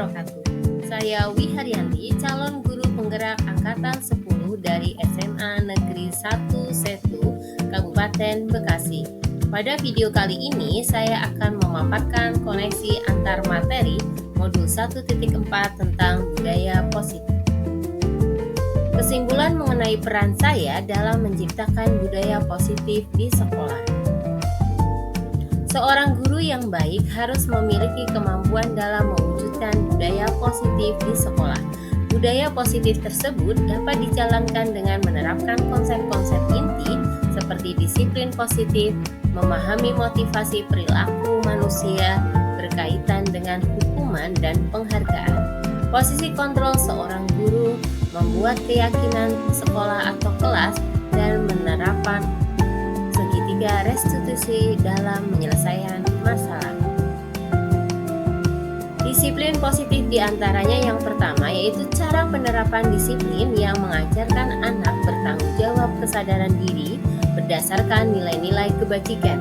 wabarakatuh. Saya Wiharyanti, calon guru penggerak angkatan 10 dari SMA Negeri 1 Setu, Kabupaten Bekasi. Pada video kali ini saya akan memaparkan koneksi antar materi modul 1.4 tentang budaya positif. Kesimpulan mengenai peran saya dalam menciptakan budaya positif di sekolah. Seorang guru yang baik harus memiliki kemampuan dalam mewujudkan budaya positif di sekolah. Budaya positif tersebut dapat dijalankan dengan menerapkan konsep-konsep inti seperti disiplin positif, memahami motivasi perilaku manusia berkaitan dengan hukuman dan penghargaan. Posisi kontrol seorang guru membuat keyakinan sekolah atau kelas dan menerapkan segitiga restitusi dalam penyelesaian masalah. Disiplin positif diantaranya yang pertama yaitu cara penerapan disiplin yang mengajarkan anak bertanggung jawab kesadaran diri berdasarkan nilai-nilai kebajikan.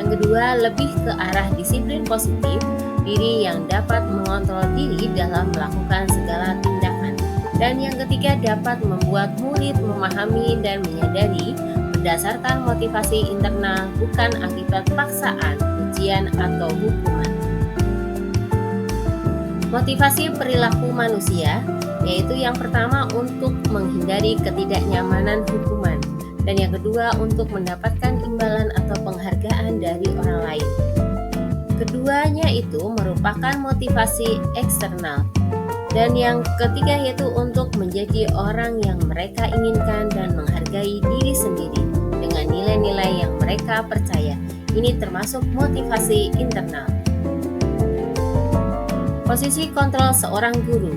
Yang kedua, lebih ke arah disiplin positif, diri yang dapat mengontrol diri dalam melakukan segala tindakan. Dan yang ketiga, dapat membuat murid memahami dan menyadari berdasarkan motivasi internal bukan akibat paksaan, ujian, atau hukuman. Motivasi perilaku manusia yaitu yang pertama untuk menghindari ketidaknyamanan hukuman dan yang kedua untuk mendapatkan imbalan atau penghargaan dari orang lain. Keduanya itu merupakan motivasi eksternal. Dan yang ketiga yaitu untuk menjadi orang yang mereka inginkan dan menghargai diri sendiri dengan nilai-nilai yang mereka percaya. Ini termasuk motivasi internal. Posisi kontrol seorang guru.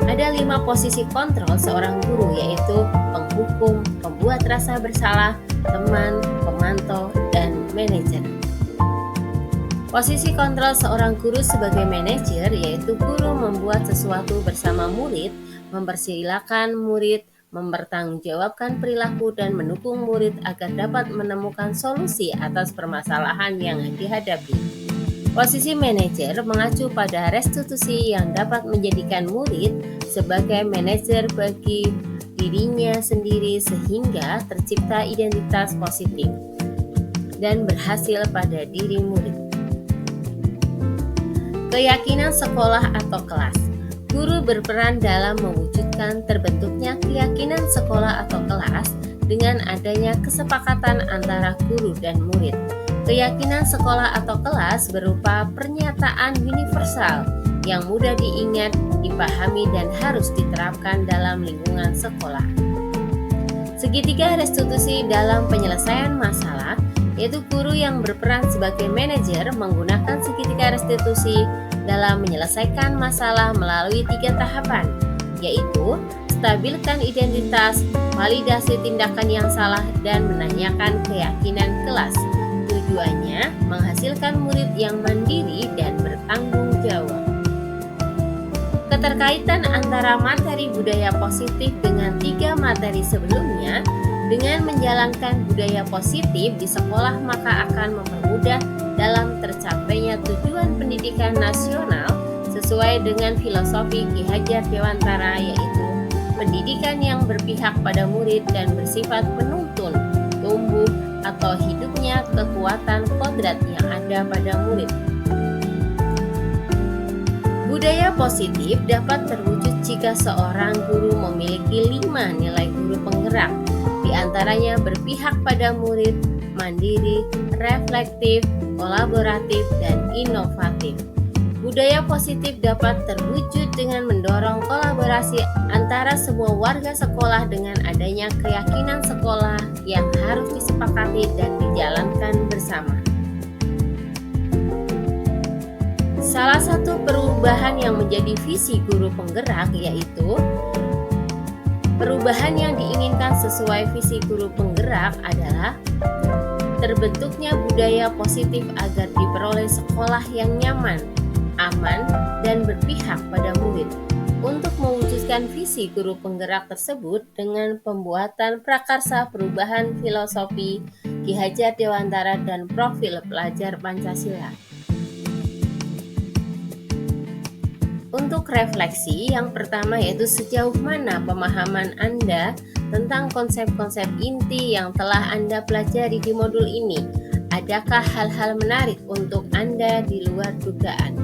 Ada 5 posisi kontrol seorang guru yaitu penghukum, pembuat rasa bersalah, teman, pemantau, dan manajer. Posisi kontrol seorang guru sebagai manajer yaitu guru membuat sesuatu bersama murid, mempersilahkan murid, mempertanggungjawabkan perilaku dan mendukung murid agar dapat menemukan solusi atas permasalahan yang dihadapi. Posisi manajer mengacu pada restitusi yang dapat menjadikan murid sebagai manajer bagi dirinya sendiri sehingga tercipta identitas positif dan berhasil pada diri murid. Keyakinan sekolah atau kelas. Guru berperan dalam mewujudkan terbentuknya keyakinan sekolah atau kelas dengan adanya kesepakatan antara guru dan murid. Keyakinan sekolah atau kelas berupa pernyataan universal yang mudah diingat, dipahami, dan harus diterapkan dalam lingkungan sekolah. Segitiga restitusi dalam penyelesaian masalah yaitu guru yang berperan sebagai manajer menggunakan segitiga restitusi dalam menyelesaikan masalah melalui 3 tahapan, yaitu stabilkan identitas, validasi tindakan yang salah, dan menanyakan keyakinan kelas. Tujuannya menghasilkan murid yang mandiri dan bertanggung jawab. Keterkaitan antara materi budaya positif dengan 3 materi sebelumnya. Dengan menjalankan budaya positif di sekolah maka akan mempermudah dalam tercapainya tujuan pendidikan nasional sesuai dengan filosofi Ki Hajar Dewantara yaitu pendidikan yang berpihak pada murid dan bersifat penuntun, tumbuh atau hidupnya kekuatan kodrat yang ada pada murid. Budaya positif dapat terwujud jika seorang guru memiliki 5 nilai guru penggerak. Di antaranya berpihak pada murid, mandiri, reflektif, kolaboratif, dan inovatif. Budaya positif dapat terwujud dengan mendorong kolaborasi antara semua warga sekolah dengan adanya keyakinan sekolah yang harus disepakati dan dijalankan bersama. Salah satu perubahan yang menjadi visi guru penggerak yaitu perubahan yang diinginkan sesuai visi guru penggerak adalah terbentuknya budaya positif agar diperoleh sekolah yang nyaman, aman, dan berpihak pada murid. Untuk mewujudkan visi guru penggerak tersebut dengan pembuatan prakarsa perubahan filosofi Ki Hajar Dewantara dan profil pelajar Pancasila. Untuk refleksi, yang pertama yaitu sejauh mana pemahaman Anda tentang konsep-konsep inti yang telah Anda pelajari di modul ini. Adakah hal-hal menarik untuk Anda di luar dugaan?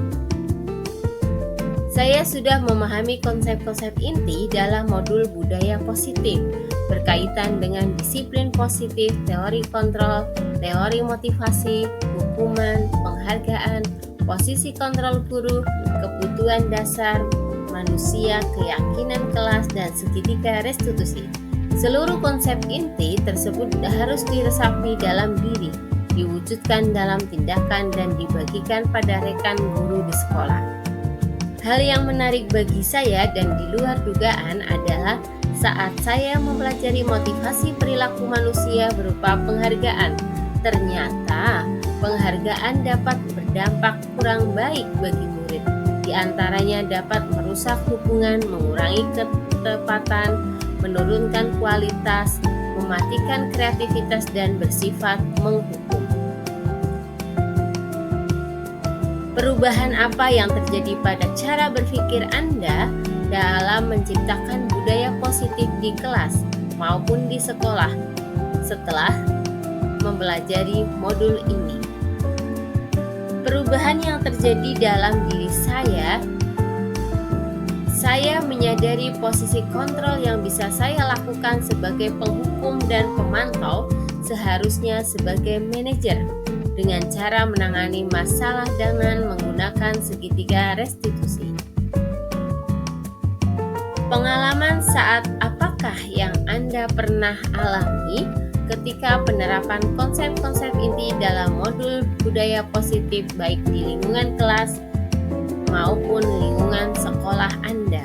Saya sudah memahami konsep-konsep inti dalam modul budaya positif berkaitan dengan disiplin positif, teori kontrol, teori motivasi, hukuman, penghargaan, posisi kontrol guru, kebutuhan dasar manusia, keyakinan kelas, dan segitiga restitusi. Seluruh konsep inti tersebut harus diresapi dalam diri, diwujudkan dalam tindakan, dan dibagikan pada rekan guru di sekolah. Hal yang menarik bagi saya dan di luar dugaan adalah saat saya mempelajari motivasi perilaku manusia berupa penghargaan. Ternyata penghargaan dapat berdampak kurang baik bagi murid. Di antaranya dapat merusak hubungan, mengurangi ketepatan, menurunkan kualitas, mematikan kreativitas, dan bersifat menghukum. Perubahan apa yang terjadi pada cara berpikir Anda dalam menciptakan budaya positif di kelas maupun di sekolah setelah mempelajari modul ini? Perubahan yang terjadi dalam diri saya menyadari posisi kontrol yang bisa saya lakukan sebagai penghukum dan pemantau seharusnya sebagai manajer, dengan cara menangani masalah dengan menggunakan segitiga restitusi. Pengalaman saat apakah yang Anda pernah alami ketika penerapan konsep-konsep inti dalam modul budaya positif baik di lingkungan kelas maupun lingkungan sekolah Anda?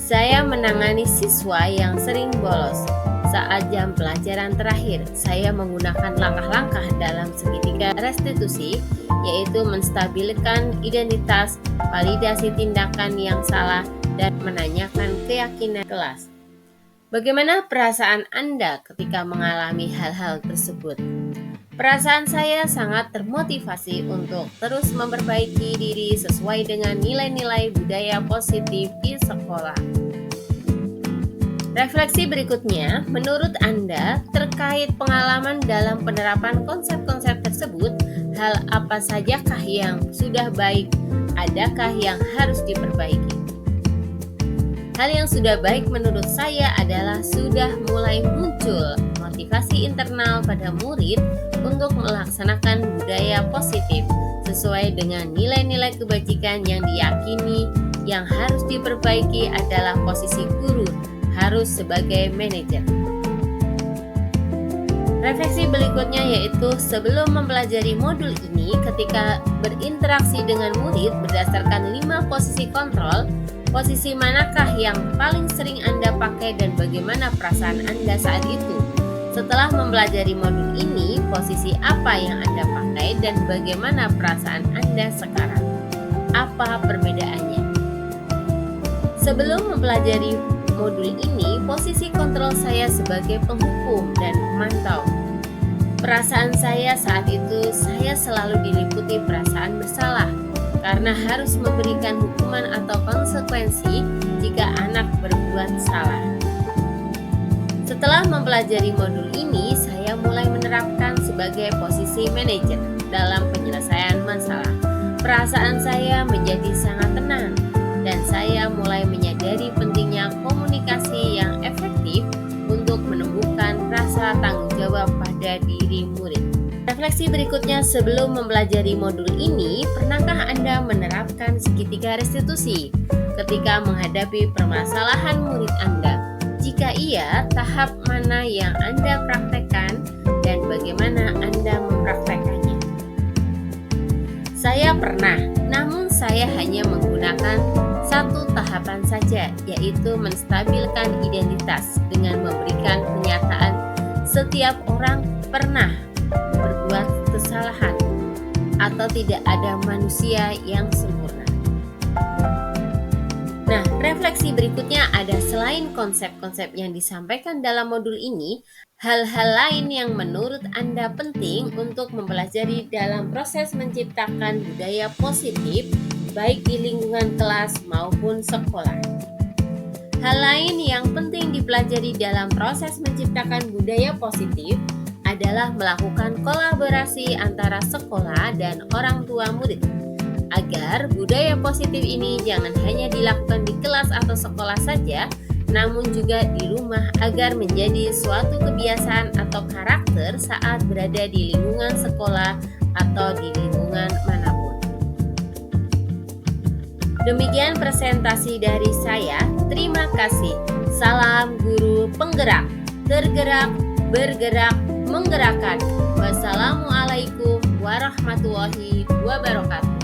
Saya menangani siswa yang sering bolos. Saat jam pelajaran terakhir, saya menggunakan langkah-langkah dalam segitiga restitusi, yaitu menstabilkan identitas, validasi tindakan yang salah, dan menanyakan keyakinan kelas. Bagaimana perasaan Anda ketika mengalami hal-hal tersebut? Perasaan saya sangat termotivasi untuk terus memperbaiki diri sesuai dengan nilai-nilai budaya positif di sekolah. Refleksi berikutnya, menurut Anda terkait pengalaman dalam penerapan konsep-konsep tersebut, hal apa sajakah yang sudah baik, adakah yang harus diperbaiki? Hal yang sudah baik menurut saya adalah sudah mulai muncul motivasi internal pada murid untuk melaksanakan budaya positif sesuai dengan nilai-nilai kebajikan yang diyakini. Yang harus diperbaiki adalah posisi guru, harus sebagai manajer. Refleksi berikutnya yaitu sebelum mempelajari modul ini, ketika berinteraksi dengan murid berdasarkan 5 posisi kontrol, posisi manakah yang paling sering Anda pakai dan bagaimana perasaan Anda saat itu? Setelah mempelajari modul ini, posisi apa yang Anda pakai dan bagaimana perasaan Anda sekarang? Apa perbedaannya? Sebelum mempelajari modul ini, posisi kontrol saya sebagai penghukum dan pemantau. Perasaan saya saat itu, saya selalu diliputi perasaan bersalah karena harus memberikan hukuman atau konsekuensi jika anak berbuat salah. Setelah mempelajari modul ini, saya mulai menerapkan sebagai posisi manajer dalam penyelesaian masalah. Perasaan saya menjadi sangat tenang dan saya mulai menyadari pentingnya komunikasi yang efektif untuk menumbuhkan rasa tanggung jawab pada diri murid. Refleksi berikutnya, sebelum mempelajari modul ini, pernahkah Anda menerapkan segitiga restitusi ketika menghadapi permasalahan murid Anda? Jika iya, tahap mana yang Anda praktekkan dan bagaimana Anda mempraktekannya? Saya pernah, namun saya hanya menggunakan satu tahapan saja, yaitu menstabilkan identitas dengan memberikan pernyataan setiap orang pernah berbuat kesalahan atau tidak ada manusia yang sempurna. Nah, refleksi berikutnya ada selain konsep-konsep yang disampaikan dalam modul ini, hal-hal lain yang menurut Anda penting untuk mempelajari dalam proses menciptakan budaya positif baik di lingkungan kelas maupun sekolah. Hal lain yang penting dipelajari dalam proses menciptakan budaya positif adalah melakukan kolaborasi antara sekolah dan orang tua murid, agar budaya positif ini jangan hanya dilakukan di kelas atau sekolah saja, namun juga di rumah agar menjadi suatu kebiasaan atau karakter saat berada di lingkungan sekolah atau di lingkungan manapun. Demikian presentasi dari saya. Terima kasih. Salam guru penggerak, tergerak, bergerak, menggerakkan. Wassalamualaikum warahmatullahi wabarakatuh.